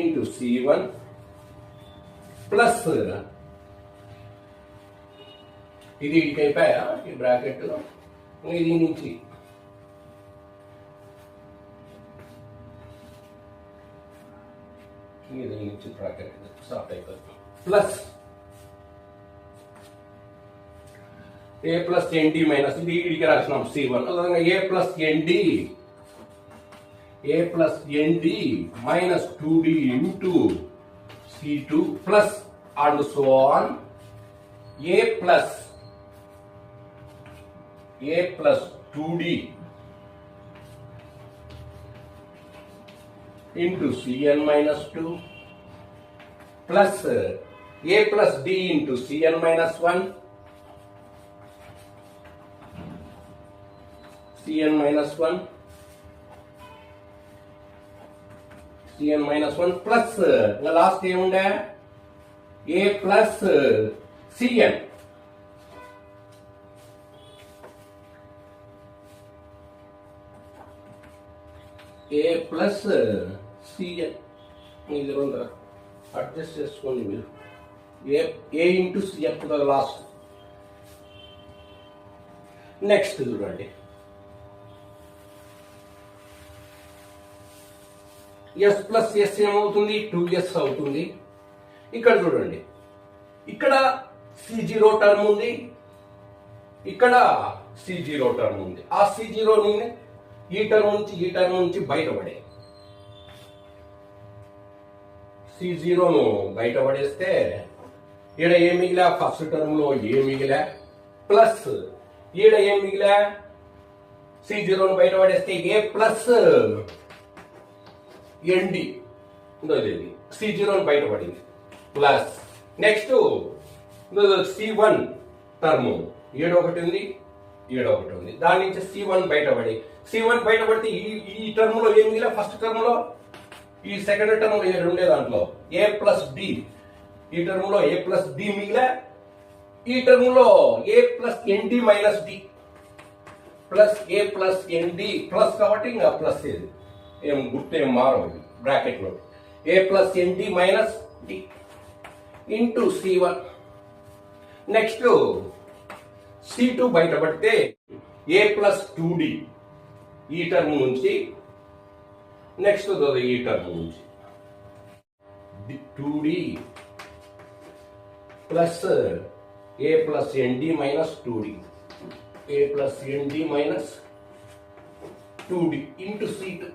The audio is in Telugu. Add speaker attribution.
Speaker 1: ఇంటూ C1 ప్లస్ ఇది ఇడికి అయిపోయా ఈ బ్రాకెట్ ఇది నుంచి ఇది నుంచి బ్రాకెట్ స్టార్ట్ అయిపోతుంది plus A plus n d minus ఇది ఇడికి రాసినాం C1 అదేవిధంగా A plus n d minus 2D into C2 plus and so on A plus 2D into Cn minus 2 plus A plus D into Cn minus 1 Cn minus 1 plus the last ఏముండే A plus Cn A plus Cn ఇది రెండు అడ్జస్ట్ చేసుకోండి మీరు A into Cn to the last next చూడండి S ప్లస్ S ఏమవుతుంది 2S అవుతుంది ఇక్కడ చూడండి ఇక్కడ C0 టర్మ్ ఉంది ఇక్కడ C0 టర్మ్ ఉంది ఆ C0 ని ఈ టర్మ్ నుంచి బయటపడే C0 ను బయటపడేస్తే ఈడ ఏం మిగిలా ఫస్ట్ టర్మ్ లో ఏ మిగిలా ప్లస్ ఈడ ఏం మిగిలా C0 ను బయటపడేస్తే ఏ ప్లస్ ఎన్డి C0 ను బయటపడింది ప్లస్ నెక్స్ట్ C1 టర్మ్ ఏడొకటి ఉంది దాని నుంచి C1 బయటపడితే ఈ టర్మ్ లో ఏం మిగిలా ఫస్ట్ టర్మ్ లో ఈ సెకండ్ టర్మ్ లో ఉండే దాంట్లో ఏ ప్లస్ డి ఈ టర్మ్ లో ఏ ప్లస్ డి మిగిలా ఈ టర్మ్ లో A plus n d minus D plus A plus n d plus కాబట్టి ఇంకా ప్లస్ ఏది ఏం గుర్తు ఏం మారదు బ్రాకెట్ లో A plus n d minus D into C1 next C2 బయటపడితే ఏ ప్లస్ 2D ఈ టర్మ్ నుంచి నెక్స్ట్ ఈ టర్మ్ నుంచి 2D plus A plus n d minus 2D A plus n d minus 2D into C2